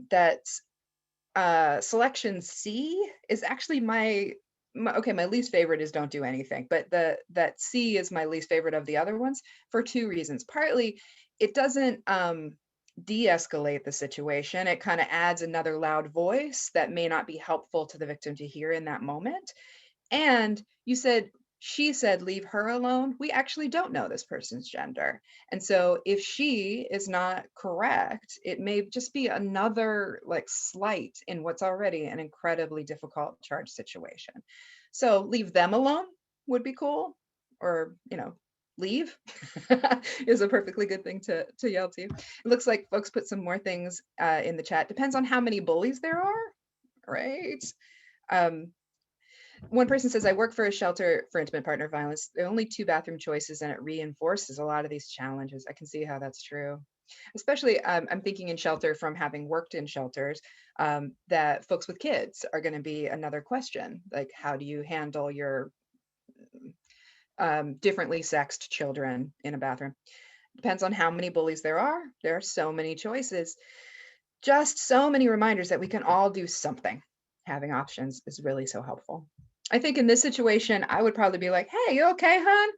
that selection C is actually my least favorite is don't do anything, but that C is my least favorite of the other ones for two reasons. Partly, it doesn't de-escalate the situation. It kind of adds another loud voice that may not be helpful to the victim to hear in that moment. And she said, leave her alone. We actually don't know this person's gender. And so if she is not correct, it may just be another slight in what's already an incredibly difficult charge situation. So leave them alone would be cool, or, leave is a perfectly good thing to yell to. It looks like folks put some more things in the chat. Depends on how many bullies there are, right? One person says, I work for a shelter for intimate partner violence. There are only 2 bathroom choices, and it reinforces a lot of these challenges. I can see how that's true. Especially, I'm thinking in shelter from having worked in shelters, that folks with kids are going to be another question. Like, how do you handle your differently sexed children in a bathroom? Depends on how many bullies there are. There are so many choices. Just so many reminders that we can all do something. Having options is really so helpful. I think in this situation, I would probably be like, hey, you okay, hon?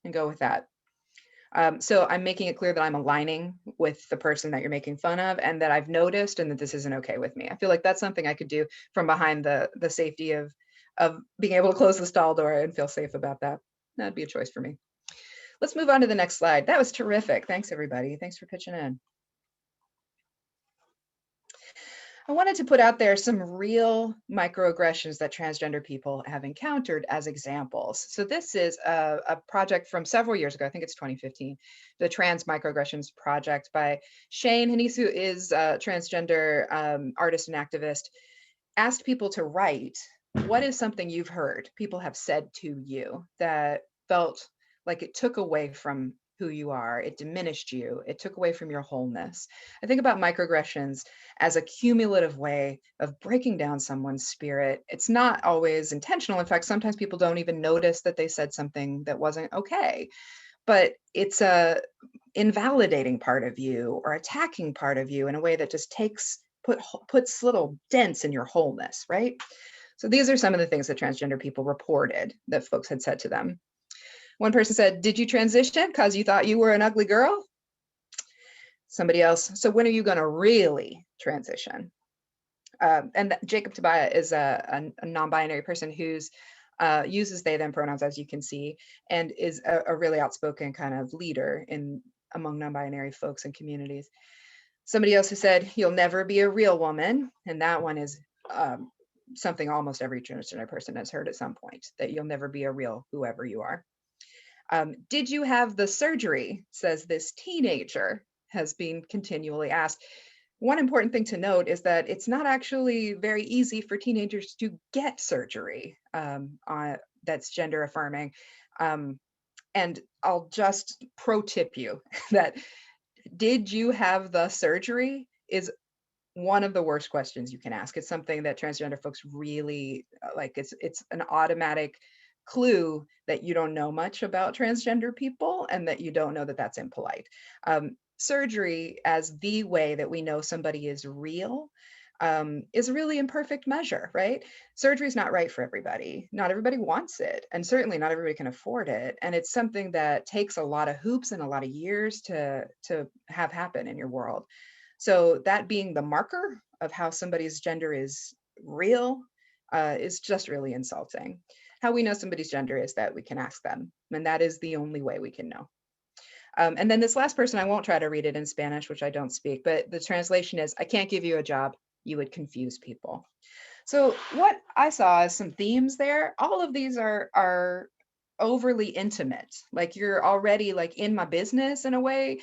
And go with that. So I'm making it clear that I'm aligning with the person that you're making fun of, and that I've noticed, and that this isn't okay with me. I feel like that's something I could do from behind the safety of being able to close the stall door and feel safe about that. That'd be a choice for me. Let's move on to the next slide. That was terrific. Thanks, everybody. Thanks for pitching in. I wanted to put out there some real microaggressions that transgender people have encountered as examples. So this is a project from several years ago. I think it's 2015, the Trans Microaggressions Project by Shane Hanise, who is a transgender artist and activist, asked people to write, what is something you've heard people have said to you that felt like it took away from who you are, it diminished you, it took away from your wholeness. I think about microaggressions as a cumulative way of breaking down someone's spirit. It's not always intentional. In fact, sometimes people don't even notice that they said something that wasn't okay, but it's a invalidating part of you or attacking part of you in a way that just puts little dents in your wholeness, right? So these are some of the things that transgender people reported that folks had said to them. One person said, did you transition because you thought you were an ugly girl? Somebody else, so when are you going to really transition? And Jacob Tobiah is a non-binary person who's uses they, them pronouns, as you can see, and is a really outspoken kind of leader among non-binary folks and communities. Somebody else who said, you'll never be a real woman. And that one is something almost every transgender person has heard at some point, that you'll never be a real whoever you are. Did you have the surgery? Says this teenager has been continually asked. One important thing to note is that it's not actually very easy for teenagers to get surgery that's gender affirming. And I'll just pro tip you that did you have the surgery is one of the worst questions you can ask. It's something that transgender folks really like. It's an automatic clue that you don't know much about transgender people and that you don't know that that's impolite. Surgery as the way that we know somebody is real is a really imperfect measure, right? Surgery is not right for everybody. Not everybody wants it, and certainly not everybody can afford it. And it's something that takes a lot of hoops and a lot of years to have happen in your world. So that being the marker of how somebody's gender is real is just really insulting. How we know somebody's gender is that we can ask them, and that is the only way we can know. And then this last person, I won't try to read it in Spanish, which I don't speak, but the translation is, I can't give you a job, you would confuse people. So what I saw is some themes there. All of these are overly intimate, like you're already like in my business in a way.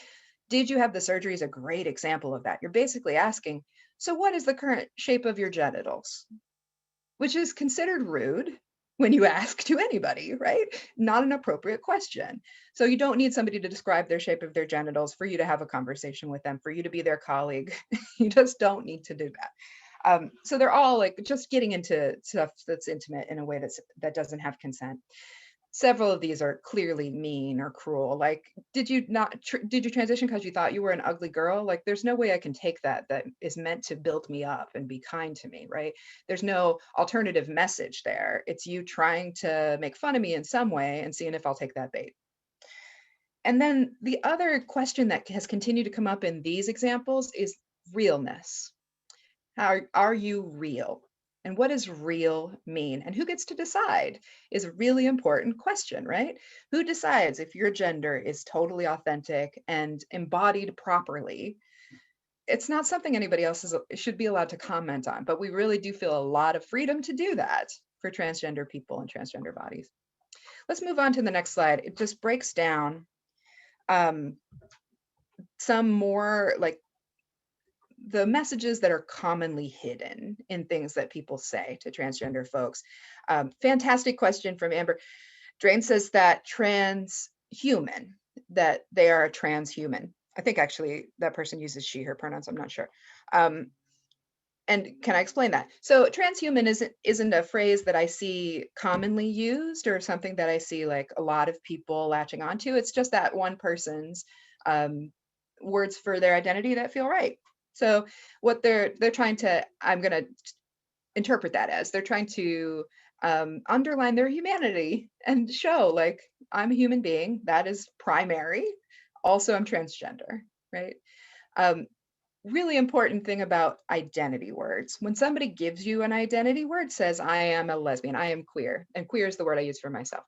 Did you have the surgery is a great example of that. You're basically asking, so what is the current shape of your genitals? Which is considered rude when you ask to anybody, right? Not an appropriate question. So you don't need somebody to describe their shape of their genitals for you to have a conversation with them, for you to be their colleague. You just don't need to do that. So they're all like just getting into stuff that's intimate in a way that doesn't have consent. Several of these are clearly mean or cruel. Like, did you transition because you thought you were an ugly girl? Like, there's no way I can take that is meant to build me up and be kind to me, right? There's no alternative message there. It's you trying to make fun of me in some way and seeing if I'll take that bait. And then the other question that has continued to come up in these examples is realness. Are you real? And what does real mean? And who gets to decide is a really important question, right? Who decides if your gender is totally authentic and embodied properly? It's not something anybody else should be allowed to comment on, but we really do feel a lot of freedom to do that for transgender people and transgender bodies. Let's move on to the next slide. It just breaks down some more like the messages that are commonly hidden in things that people say to transgender folks. Fantastic question from Amber. Drain says that transhuman, that they are a transhuman. I think actually that person uses she, her pronouns, I'm not sure. And can I explain that? So transhuman isn't a phrase that I see commonly used or something that I see like a lot of people latching onto. It's just that one person's words for their identity that feel right. So what they're trying to, I'm going to interpret that as they're trying to underline their humanity and show like, I'm a human being, that is primary. Also, I'm transgender, right? Really important thing about identity words. When somebody gives you an identity word, says, I am a lesbian, I am queer, and queer is the word I use for myself.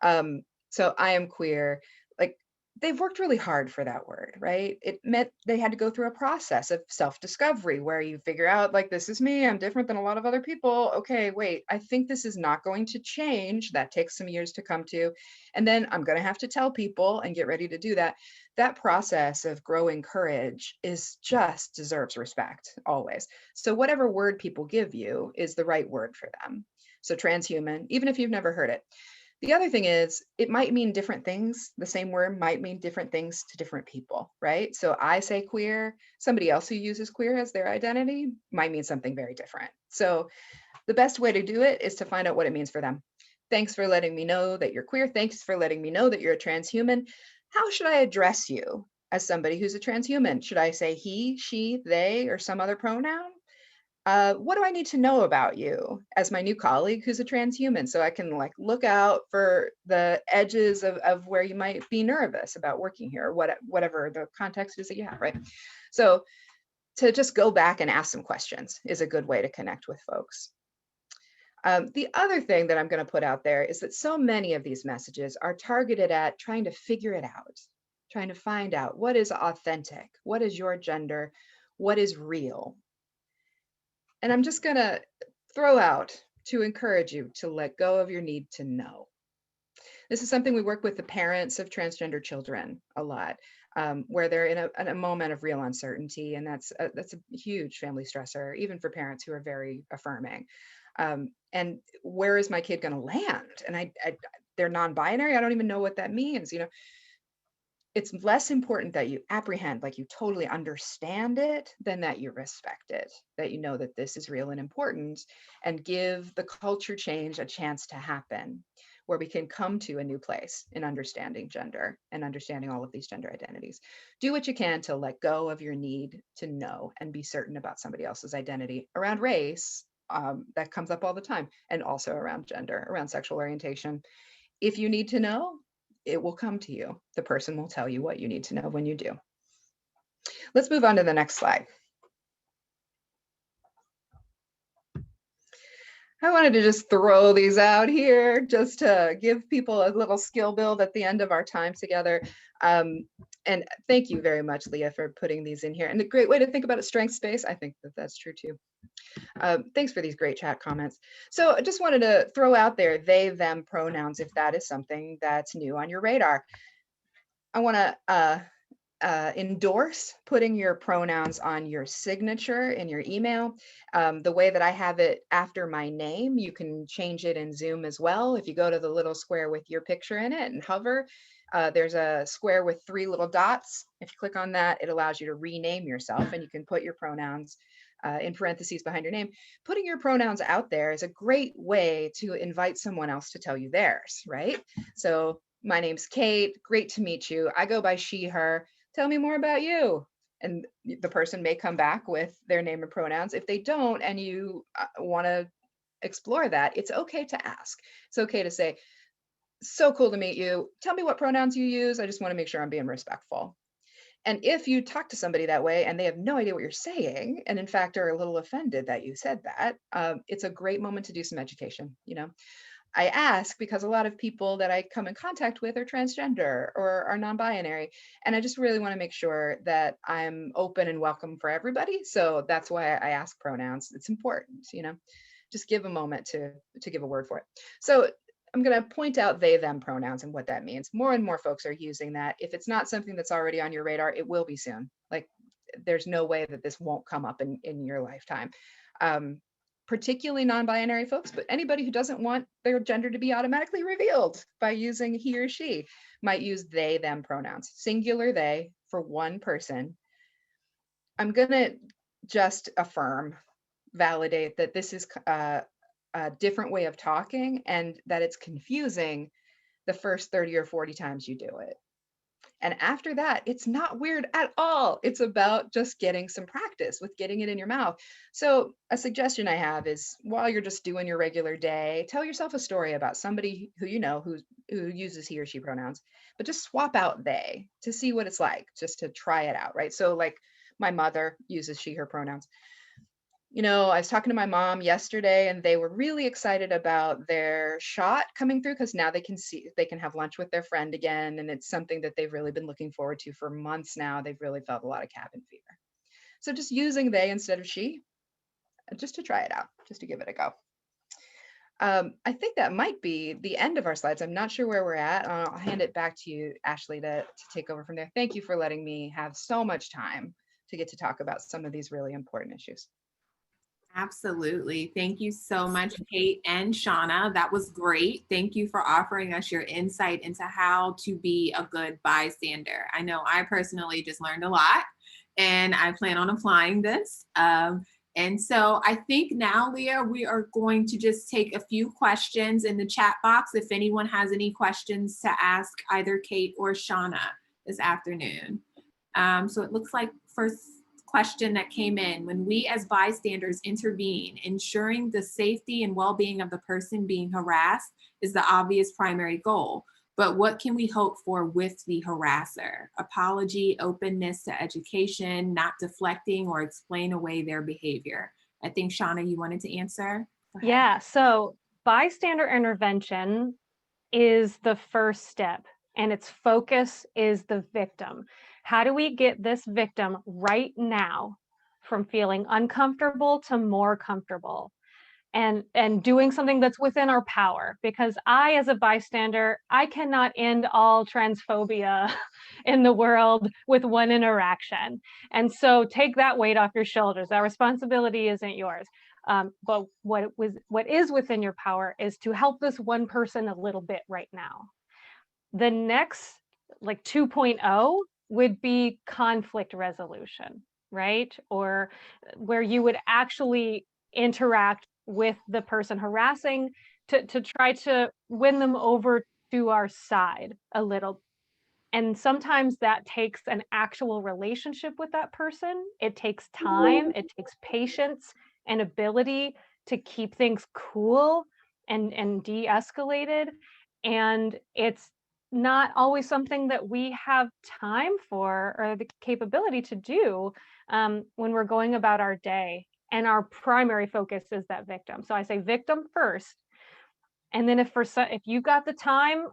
So I am queer, like they've worked really hard for that word, right? It meant they had to go through a process of self-discovery where you figure out like, this is me, I'm different than a lot of other people. Okay, wait, I think this is not going to change. That takes some years to come to. And then I'm going to have to tell people and get ready to do that. That process of growing courage deserves respect always. So whatever word people give you is the right word for them. So transhuman, even if you've never heard it. The other thing is it might mean different things. The same word might mean different things to different people, right? So I say queer, somebody else who uses queer as their identity might mean something very different. So the best way to do it is to find out what it means for them. Thanks for letting me know that you're queer. Thanks for letting me know that you're a transhuman. How should I address you as somebody who's a transhuman? Should I say he, she, they, or some other pronoun? What do I need to know about you as my new colleague who's a transhuman, so I can like look out for the edges of where you might be nervous about working here, or whatever the context is that you have, right? So to just go back and ask some questions is a good way to connect with folks. The other thing that I'm going to put out there is that so many of these messages are targeted at trying to figure it out, trying to find out what is authentic, what is your gender, what is real. And I'm just going to throw out to encourage you to let go of your need to know. This is something we work with the parents of transgender children a lot, where they're in a moment of real uncertainty, and that's a huge family stressor, even for parents who are very affirming. And where is my kid going to land? And they're non-binary. I don't even know what that means. You know, it's less important that you apprehend, like you totally understand it, than that you respect it, that you know that this is real and important, and give the culture change a chance to happen, where we can come to a new place in understanding gender and understanding all of these gender identities. Do what you can to let go of your need to know and be certain about somebody else's identity around race. That comes up all the time, and also around gender, around sexual orientation. If you need to know, it will come to you. The person will tell you what you need to know when you do. Let's move on to the next slide. I wanted to just throw these out here just to give people a little skill build at the end of our time together. And thank you very much, Leah, for putting these in here. And a great way to think about a strength space. I think that that's true too. Thanks for these great chat comments. So I just wanted to throw out there they, them pronouns, if that is something that's new on your radar. I want to endorse putting your pronouns on your signature in your email. The way that I have it after my name, you can change it in Zoom as well. If you go to the little square with your picture in it and hover, there's a square with 3 little dots. If you click on that, it allows you to rename yourself, and you can put your pronouns in parentheses behind your name. Putting your pronouns out there is a great way to invite someone else to tell you theirs, right? So my name's Kate, great to meet you. I go by she, her. Tell me more about you. And the person may come back with their name and pronouns. If they don't, and you want to explore that, it's okay to ask. It's okay to say, so cool to meet you. Tell me what pronouns you use. I just want to make sure I'm being respectful. And if you talk to somebody that way and they have no idea what you're saying, and in fact are a little offended that you said that, it's a great moment to do some education. I ask because a lot of people that I come in contact with are transgender or are non-binary, and I just really want to make sure that I'm open and welcome for everybody. So that's why I ask pronouns. It's important, just give a moment to give a word for it. So I'm going to point out they, them pronouns and what that means. More and more folks are using that. If it's not something that's already on your radar, it will be soon. Like, there's no way that this won't come up in your lifetime. Particularly non-binary folks, but anybody who doesn't want their gender to be automatically revealed by using he or she might use they, them pronouns. Singular they for one person. I'm going to just affirm, validate that this is a different way of talking, and that it's confusing the first 30 or 40 times you do it. And after that, it's not weird at all. It's about just getting some practice with getting it in your mouth. So a suggestion I have is, while you're just doing your regular day, tell yourself a story about somebody who you know who uses he or she pronouns, but just swap out they to see what it's like, just to try it out, right? So like, my mother uses she, her pronouns. I was talking to my mom yesterday, and they were really excited about their shot coming through, because now they can have lunch with their friend again. And it's something that they've really been looking forward to for months now. They've really felt a lot of cabin fever. So just using they instead of she, just to try it out, just to give it a go. I think that might be the end of our slides. I'm not sure where we're at. I'll hand it back to you, Ashley, to take over from there. Thank you for letting me have so much time to get to talk about some of these really important issues. Absolutely. Thank you so much, Kate and Shauna. That was great. Thank you for offering us your insight into how to be a good bystander. I know I personally just learned a lot, and I plan on applying this. And so I think now, Leah, we are going to just take a few questions in the chat box if anyone has any questions to ask either Kate or Shauna this afternoon. So it looks like first question that came in: when we as bystanders intervene, ensuring the safety and well-being of the person being harassed is the obvious primary goal. But what can we hope for with the harasser? Apology, openness to education, not deflecting or explain away their behavior. I think, Shauna, you wanted to answer? Yeah, so bystander intervention is the first step, and its focus is the victim. How do we get this victim right now from feeling uncomfortable to more comfortable, and doing something that's within our power? Because I, as a bystander, I cannot end all transphobia in the world with one interaction. And so take that weight off your shoulders. That responsibility isn't yours. But what is within your power is to help this one person a little bit right now. The next, like 2.0, would be conflict resolution, right? Or where you would actually interact with the person harassing to try to win them over to our side a little. And sometimes that takes an actual relationship with that person. It takes time, it takes patience and ability to keep things cool and de-escalated. And it's not always something that we have time for or the capability to do when we're going about our day. And our primary focus is that victim. So I say victim first. And then if you got the time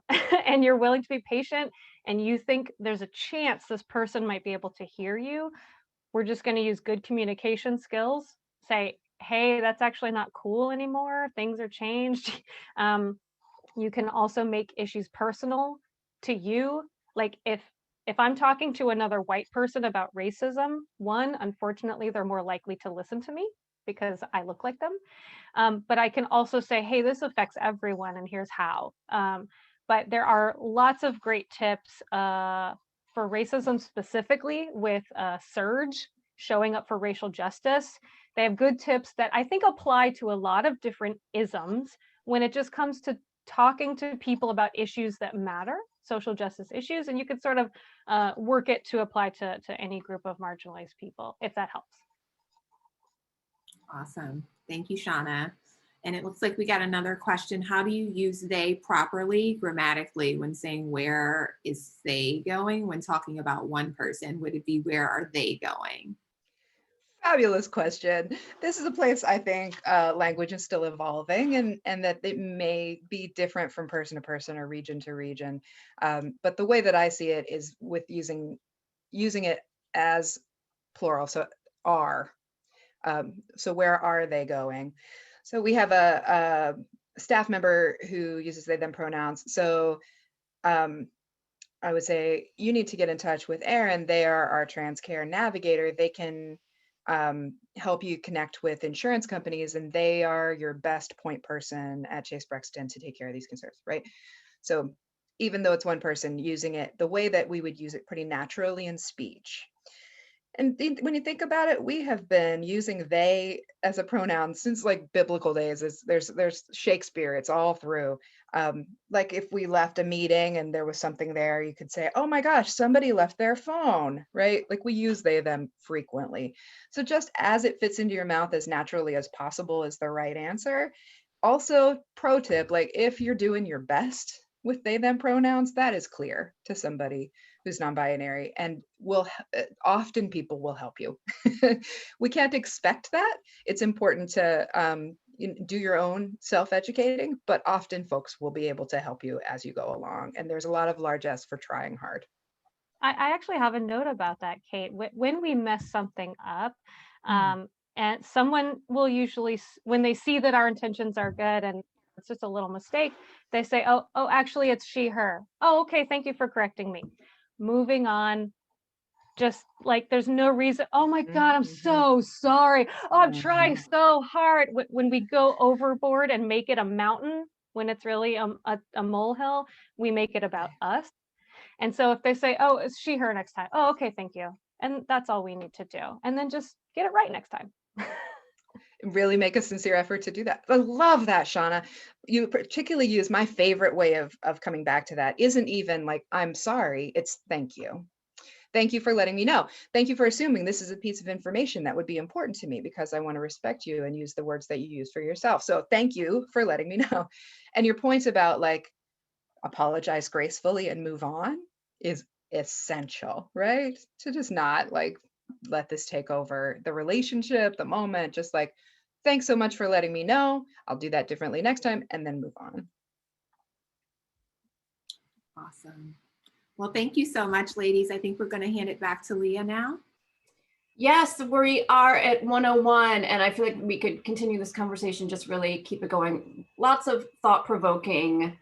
and you're willing to be patient and you think there's a chance this person might be able to hear you, we're just going to use good communication skills. Say, hey, that's actually not cool anymore. Things are changed. You can also make issues personal to you. Like if if I'm talking to another white person about racism, one, unfortunately, they're more likely to listen to me because I look like them. But I can also say, hey, this affects everyone and here's how. But there are lots of great tips for racism specifically with Surge, showing up for racial justice. They have good tips that I think apply to a lot of different isms when it just comes to talking to people about issues that matter, social justice issues, and you could sort of work it to apply to any group of marginalized people, if that helps. Awesome. Thank you, Shauna. And it looks like we got another question. How do you use they properly grammatically when saying where is they going when talking about one person? Would it be where are they going? Fabulous question. This is a place I think language is still evolving, and that it may be different from person to person or region to region. But the way that I see it is with using it as plural, so are. So where are they going? So we have a staff member who uses they them pronouns. So I would say you need to get in touch with Erin. They are our trans care navigator. They can help you connect with insurance companies, and they are your best point person at Chase Brexton to take care of these concerns, right? So even though it's one person using it, the way that we would use it pretty naturally in speech. And when you think about it, we have been using they as a pronoun since like biblical days. There's Shakespeare, it's all through. Like if we left a meeting and there was something there, you could say, oh my gosh, somebody left their phone, right? Like we use they, them frequently. So just as it fits into your mouth as naturally as possible is the right answer. Also, pro tip, like if you're doing your best with they, them pronouns, that is clear to somebody who's non-binary, and often people will help you. We can't expect that. It's important to do your own self-educating, but often folks will be able to help you as you go along. And there's a lot of largesse for trying hard. I actually have a note about that, Kate. When we mess something up, and someone will usually, when they see that our intentions are good and it's just a little mistake, they say, oh, actually it's she, her. Oh, okay, thank you for correcting me. Moving on, just like there's no reason. Oh my God, I'm so sorry. Oh, I'm trying so hard. When we go overboard and make it a mountain, when it's really a molehill, we make it about us. And so if they say, oh, it's she, her next time. Oh, okay, thank you. And that's all we need to do. And then just get it right next time. Really make a sincere effort to do that. I love that, Shauna. You particularly use my favorite way of coming back to that isn't even like, I'm sorry, it's thank you. Thank you for letting me know. Thank you for assuming this is a piece of information that would be important to me because I want to respect you and use the words that you use for yourself. So thank you for letting me know. And your points about like apologize gracefully and move on is essential, right? To just not like let this take over the relationship, the moment, just like, thanks so much for letting me know. I'll do that differently next time, and then move on. Awesome. Well, thank you so much, ladies. I think we're going to hand it back to Leah now. Yes, we are at 101, and I feel like we could continue this conversation, just really keep it going. Lots of thought-provoking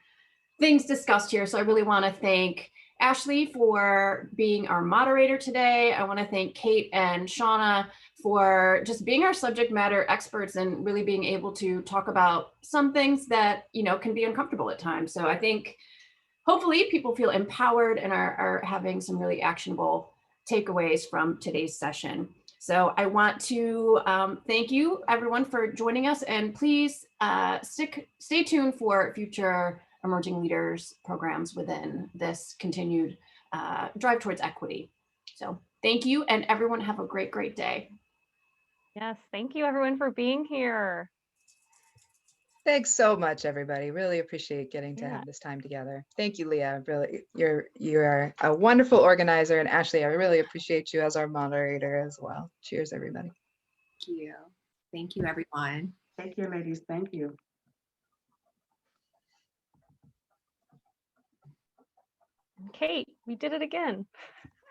things discussed here. So I really want to thank Ashley for being our moderator today. I want to thank Kate and Shauna for just being our subject matter experts and really being able to talk about some things that, you know, can be uncomfortable at times. So I think hopefully people feel empowered and are having some really actionable takeaways from today's session. So I want to thank you everyone for joining us, and please stay tuned for future emerging leaders programs within this continued drive towards equity. So thank you, and everyone have a great, great day. Yes, thank you everyone for being here. Thanks so much, everybody. Really appreciate getting to have this time together. Thank you, Leah. Really, you're a wonderful organizer, and Ashley, I really appreciate you as our moderator as well. Cheers, everybody. Thank you. Thank you, everyone. Thank you, ladies. Thank you. Kate, we did it again.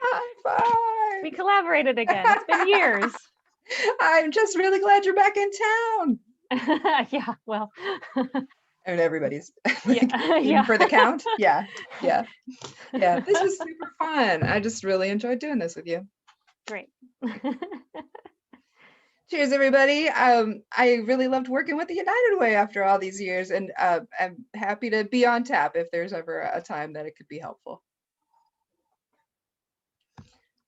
High five. We collaborated again. It's been years. I'm just really glad you're back in town. Yeah, well, And everybody's Yeah. even for the count. Yeah. This was super fun. I just really enjoyed doing this with you. Great. Cheers, everybody. I really loved working with the United Way after all these years, and I'm happy to be on tap if there's ever a time that it could be helpful.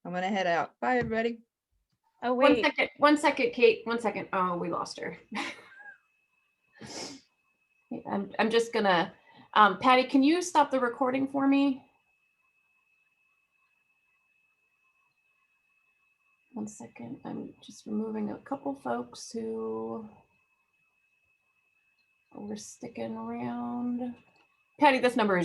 I'm gonna head out. Bye, everybody. Oh, wait. 1 second, Kate. 1 second. Oh, we lost her. I'm just gonna, Patty, can you stop the recording for me? 1 second. I'm just removing a couple folks who were sticking around. Patty, this number is